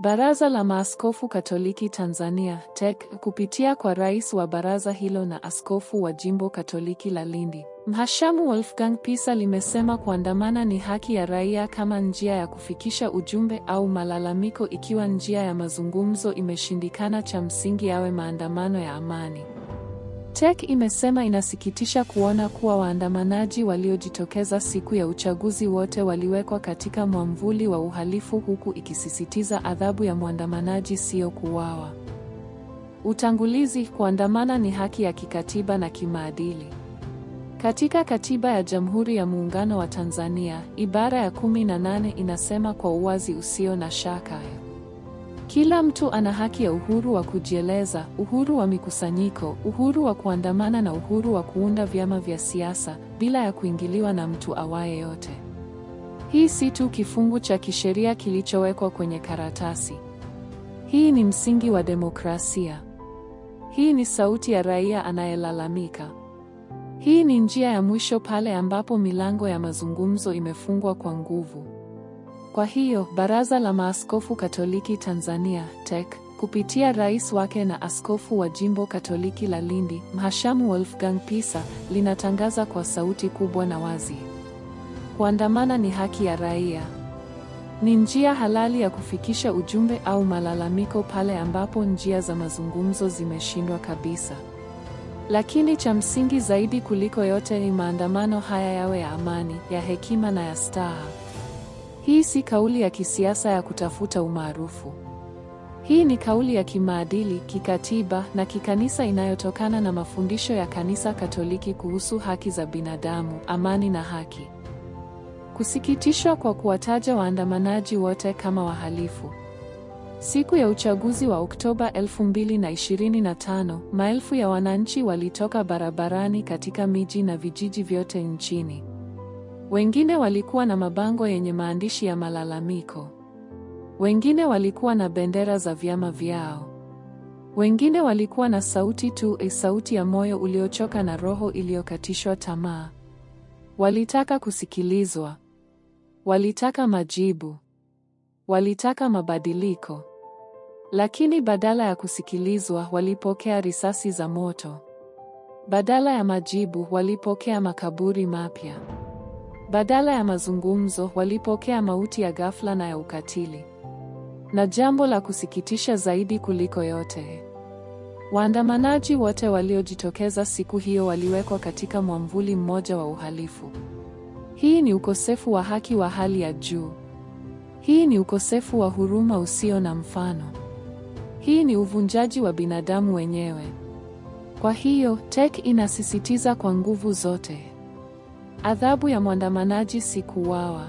Baraza la Maaskofu Katoliki Tanzania TEC kupitia kwa rais wa baraza hilo na askofu wa jimbo Katoliki la Lindi, Mhashamu Wolfgang Pisa limesema kuandamana ni haki ya raia kama njia ya kufikisha ujumbe au malalamiko. Ikiwa njia ya mazungumzo imeshindikana, cha msingi yawe maandamano ya amani. TEC imesema inasikitisha kuona kuwa waandamanaji waliojitokeza siku ya uchaguzi wote waliwekwa katika mwamvuli wa uhalifu, huku ikisisitiza adhabu ya mwandamanaji sio kuuawa. Utangulizi: kuandamana ni haki ya kikatiba na kimaadili. Katika Katiba ya Jamhuri ya Muungano wa Tanzania, ibara ya 18 inasema kwa uwazi usio na shaka, kila mtu ana haki ya uhuru wa kujieleza, uhuru wa mikusanyiko, uhuru wa kuandamana na uhuru wa kuunda vyama vya siasa, bila ya kuingiliwa na mtu awaye yote. Hii si tu kifungu cha kisheria kilichowekwa kwenye karatasi. Hii ni msingi wa demokrasia. Hii ni sauti ya raia anayelalamika. Hii ni njia ya mwisho pale ambapo milango ya mazungumzo imefungwa kwa nguvu. Kwa hiyo, Baraza la Maaskofu Katoliki Tanzania TEC kupitia rais wake na askofu wa jimbo Katoliki la Lindi, Mhashamu Wolfgang Pisa, linatangaza kwa sauti kubwa na wazi: kuandamana ni haki ya raia. Ni njia halali ya kufikisha ujumbe au malalamiko pale ambapo njia za mazungumzo zimeshindwa kabisa. Lakini cha msingi zaidi kuliko yote ni maandamano haya yawe ya amani, ya hekima na ya staha. Hii si kauli ya kisiasa ya kutafuta umaarufu. Hii ni kauli ya kimaadili, kikatiba na kikanisa inayotokana na mafundisho ya Kanisa Katoliki kuhusu haki za binadamu, amani na haki. Kusikitishwa kwa kuwataja waandamanaji wote kama wahalifu. Siku ya uchaguzi wa Oktoba 2025, maelfu ya wananchi walitoka barabarani katika miji na vijiji vyote nchini. Wengine walikuwa na mabango yenye maandishi ya malalamiko. Wengine walikuwa na bendera za vyama vyao. Wengine walikuwa na sauti tu, sauti ya moyo uliochoka na roho iliyokatishwa tamaa. Walitaka kusikilizwa. Walitaka majibu. Walitaka mabadiliko. Lakini badala ya kusikilizwa, walipokea risasi za moto. Badala ya majibu, walipokea makaburi mapya. Badala ya mazungumzo, walipokea mauti ya ghafla na ya ukatili. Na jambo la kusikitisha zaidi kuliko yote, waandamanaji wote waliojitokeza siku hiyo waliwekwa katika mwamvuli mmoja wa uhalifu. Hii ni ukosefu wa haki wa hali ya juu. Hii ni ukosefu wa huruma usio na mfano. Hii ni uvunjaji wa binadamu wenyewe. Kwa hiyo, TEC inasisitiza kwa nguvu zote: adhabu ya mwandamanaji si kuuawa.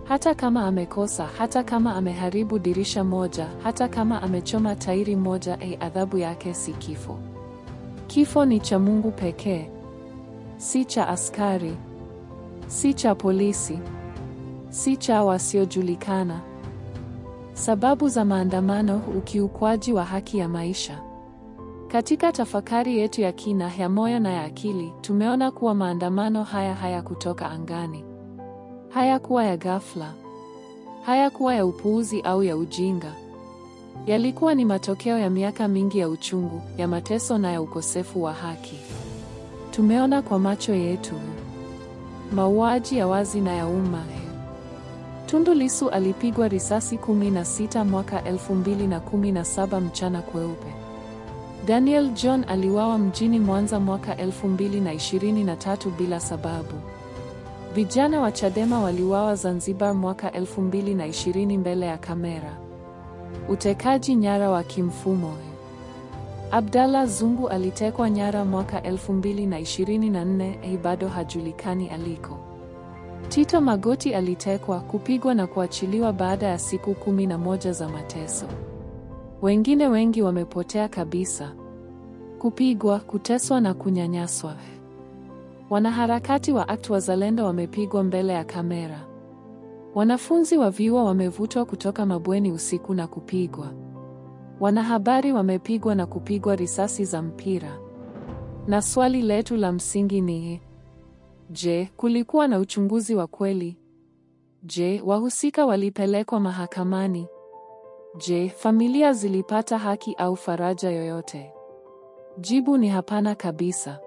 Hata kama amekosa, hata kama ameharibu dirisha moja, hata kama amechoma tairi moja, adhabu yake si kifo. Kifo ni cha Mungu pekee. Si cha askari. Si cha polisi. Si cha wasiojulikana. Sababu za maandamano: ukiukwaji wa haki ya maisha. Katika tafakari yetu ya kina ya moyo na ya akili, tumeona kuwa maandamano haya hayakutoka angani. Hayakuwa ya ghafla. Hayakuwa ya upuuzi au ya ujinga. Yalikuwa ni matokeo ya miaka mingi ya uchungu, ya mateso na ya ukosefu wa haki. Tumeona kwa macho yetu mauaji ya wazi na ya umma. Tundu Lissu alipigwa risasi 16 mwaka 2017 mchana kweupe. Daniel John aliuawa mjini Mwanza mwaka 2023 bila sababu. Vijana wa Chadema waliuawa Zanzibar mwaka 2020 mbele ya kamera. Utekaji nyara wa kimfumo. Abdallah Zungu alitekwa nyara mwaka 2024, bado hajulikani aliko. Tito Magoti alitekwa, kupigwa na kuachiliwa baada ya siku 11 za mateso. Wengine wengi wamepotea kabisa. Kupigwa, kuteswa na kunyanyaswa. Wanaharakati wa ACT Wazalendo wamepigwa mbele ya kamera. Wanafunzi wa vyuo wamevutwa kutoka mabweni usiku na kupigwa. Wanahabari wamepigwa na kupigwa risasi za mpira. Na swali letu la msingi ni: je, kulikuwa na uchunguzi wa kweli? Je, wahusika walipelekwa mahakamani? Je, familia zilipata haki au faraja yoyote? Jibu ni hapana kabisa.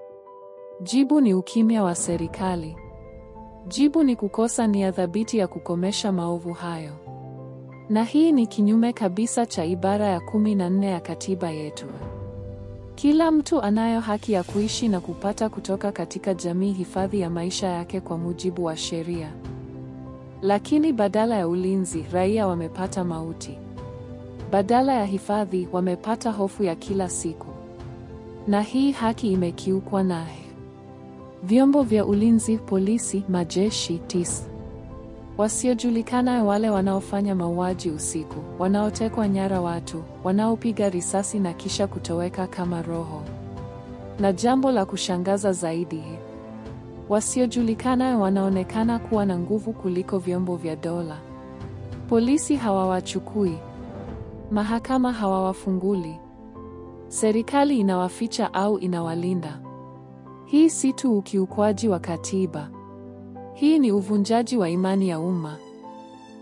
Jibu ni ukimya wa serikali. Jibu ni kukosa nia thabiti ya kukomesha maovu hayo. Na hii ni kinyume kabisa cha ibara ya 14 ya katiba yetu. Kila mtu anayo haki ya kuishi na kupata kutoka katika jamii hifadhi ya maisha yake kwa mujibu wa sheria. Lakini badala ya ulinzi, raia wamepata mauti. Badala ya hifadhi, wamepata hofu ya kila siku. Na hii haki imekiukwa na vyombo vya ulinzi, polisi, majeshi, wasiojulikana, wale wanaofanya mauaji usiku, wanaotekwa nyara watu, wanaopiga risasi na kisha kutoweka kama roho. Na jambo la kushangaza zaidi, wasiojulikana wanaonekana kuwa na nguvu kuliko vyombo vya dola. Polisi hawawachukui. Mahakama hawawafunguli. Serikali inawaficha au inawalinda. Hii si tu ukiukwaji wa katiba. Hii ni uvunjaji wa imani ya umma.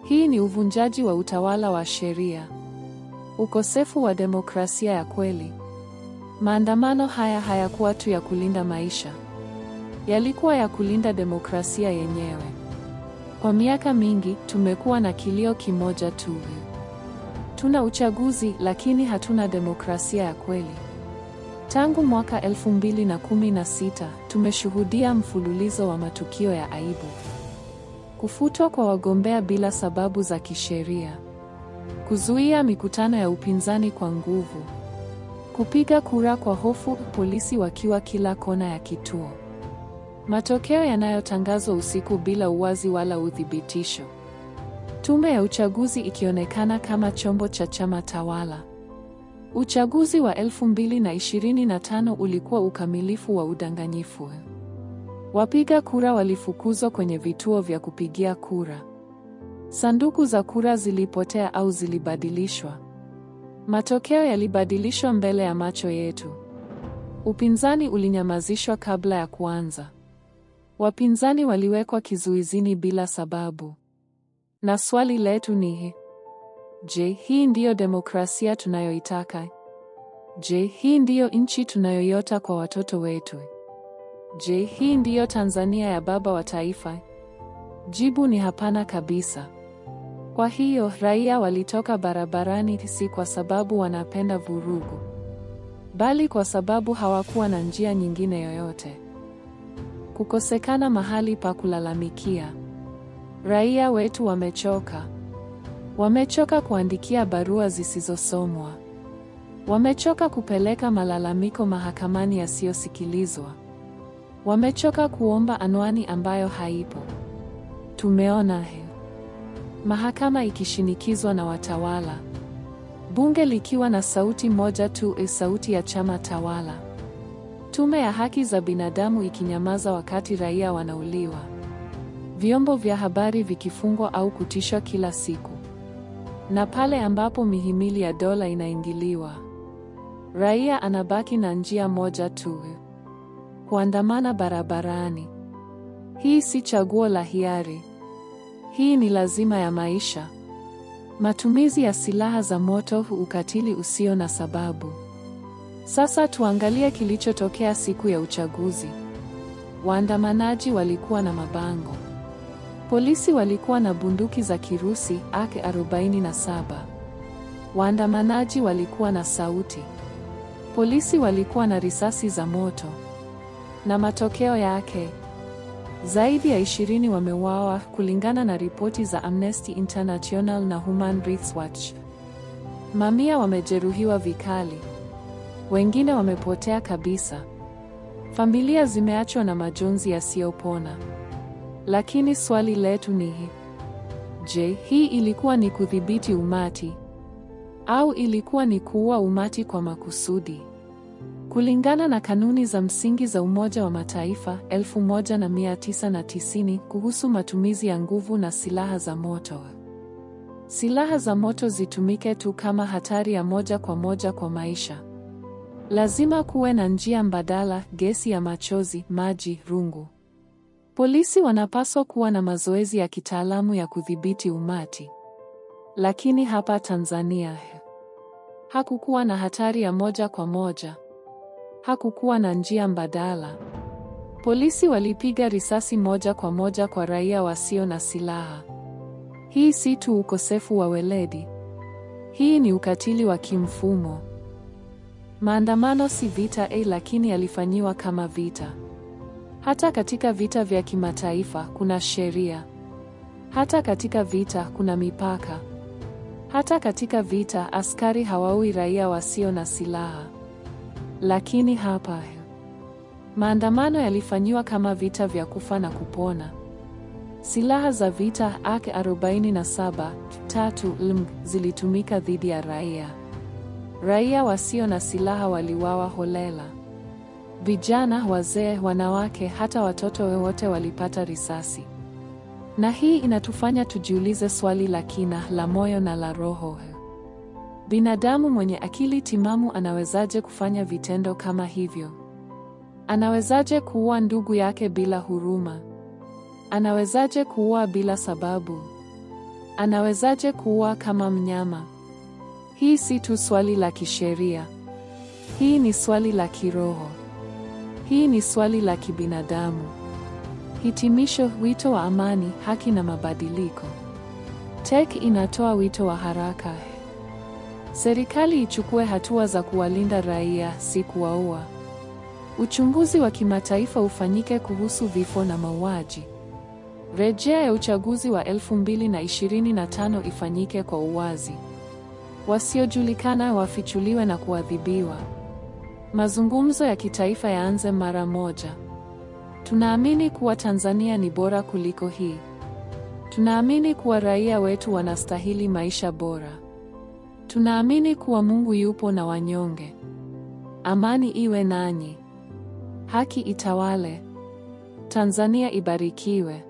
Hii ni uvunjaji wa utawala wa sheria. Ukosefu wa demokrasia ya kweli. Maandamano haya hayakuwa tu ya kulinda maisha. Yalikuwa ya kulinda demokrasia yenyewe. Kwa miaka mingi, tumekuwa na kilio kimoja tu. Tuna uchaguzi, lakini hatuna demokrasia ya kweli. Tangu mwaka 2016, tumeshuhudia mfululizo wa matukio ya aibu. Kufutwa kwa wagombea bila sababu za kisheria. Kuzuia mikutano ya upinzani kwa nguvu. Kupiga kura kwa hofu, polisi wakiwa kila kona ya kituo. Matokeo yanayotangazwa usiku bila uwazi wala uthibitisho. Tume ya uchaguzi ikionekana kama chombo cha chama tawala. Uchaguzi wa 2025 ulikuwa ukamilifu wa udanganyifu. Wapiga kura walifukuzwa kwenye vituo vya kupigia kura. Sanduku za kura zilipotea au zilibadilishwa. Matokeo yalibadilishwa mbele ya macho yetu. Upinzani ulinyamazishwa kabla ya kuanza. Wapinzani waliwekwa kizuizini bila sababu. Na swali letu ni, je, hii ndiyo demokrasia tunayoitaka? Je, hii ndiyo nchi tunayoiota kwa watoto wetu? Je, hii ndiyo Tanzania ya baba wa taifa? Jibu ni hapana kabisa. Kwa hiyo, raia walitoka barabarani si kwa sababu wanapenda vurugu, bali kwa sababu hawakuwa na njia nyingine yoyote. Kukosekana mahali pa kulalamikia. Raia wetu wamechoka. Wamechoka kuandikia barua zisizosomwa. Wamechoka kupeleka malalamiko mahakamani yasiyosikilizwa. Wamechoka kuomba anwani ambayo haipo. Tumeona mahakama ikishinikizwa na watawala. Bunge likiwa na sauti moja tu, sauti ya chama tawala. Tume ya haki za binadamu ikinyamaza wakati raia wanauliwa. Vyombo vya habari vikifungwa au kutishwa kila siku. Na pale ambapo mihimili ya dola inaingiliwa, raia anabaki na njia moja tu: kuandamana barabarani. Hii si chaguo la hiari. Hii ni lazima ya maisha. Matumizi ya silaha za moto, ukatili usio na sababu. Sasa tuangalie kilichotokea siku ya uchaguzi. Waandamanaji walikuwa na mabango. Polisi walikuwa na bunduki za kirusi AK-47. Waandamanaji walikuwa na sauti. Polisi walikuwa na risasi za moto. Na matokeo yake, zaidi ya 20 wameuawa kulingana na ripoti za Amnesty International na Human Rights Watch. Mamia wamejeruhiwa vikali. Wengine wamepotea kabisa. Familia zimeachwa na majonzi yasiyopona. Lakini swali letu ni, je, hii ilikuwa ni kudhibiti umati? Au ilikuwa ni kuua umati kwa makusudi? Kulingana na kanuni za msingi za Umoja wa Mataifa 1990 kuhusu matumizi ya nguvu na silaha za moto, silaha za moto zitumike tu kama hatari ya moja kwa maisha. Lazima kuwe na njia mbadala: gesi ya machozi, maji, rungu. Polisi wanapaswa kuwa na mazoezi ya kitaalamu ya kudhibiti umati. Lakini hapa Tanzania hakukuwa na hatari ya moja kwa moja. Hakukuwa na njia mbadala. Polisi walipiga risasi moja kwa moja kwa raia wasio na silaha. Hii si tu ukosefu wa weledi. Hii ni ukatili wa kimfumo. Maandamano si vita, lakini yalifanyiwa kama vita. Hata katika vita vya kimataifa kuna sheria. Hata katika vita kuna mipaka. Hata katika vita askari hawaui raia wasio na silaha. Lakini hapa maandamano yalifanyiwa kama vita vya kufa na kupona. Silaha za vita AK-47 LMG zilitumika dhidi ya raia. Raia wasio na silaha waliuawa holela. Vijana, wazee, wanawake, hata watoto wote walipata risasi. Na hii inatufanya tujiulize swali la kina, la moyo na la roho. Binadamu mwenye akili timamu anawezaje kufanya vitendo kama hivyo? Anawezaje kuua ndugu yake bila huruma? Anawezaje kuua bila sababu? Anawezaje kuua kama mnyama? Hii si tu swali la kisheria. Hii ni swali la kiroho. Hii ni swali la kibinadamu. Hitimisho: wito wa amani, haki na mabadiliko. TEC inatoa wito wa haraka. Serikali ichukue hatua za kuwalinda raia, si kuwaua. Uchunguzi wa kimataifa ufanyike kuhusu vifo na mauaji. Rejea ya uchaguzi wa 2025 ifanyike kwa uwazi. Wasiojulikana wafichuliwe na kuadhibiwa. Mazungumzo ya kitaifa yaanze mara moja. Tunaamini kuwa Tanzania ni bora kuliko hii. Tunaamini kuwa raia wetu wanastahili maisha bora. Tunaamini kuwa Mungu yupo na wanyonge. Amani iwe nanyi. Haki itawale. Tanzania ibarikiwe.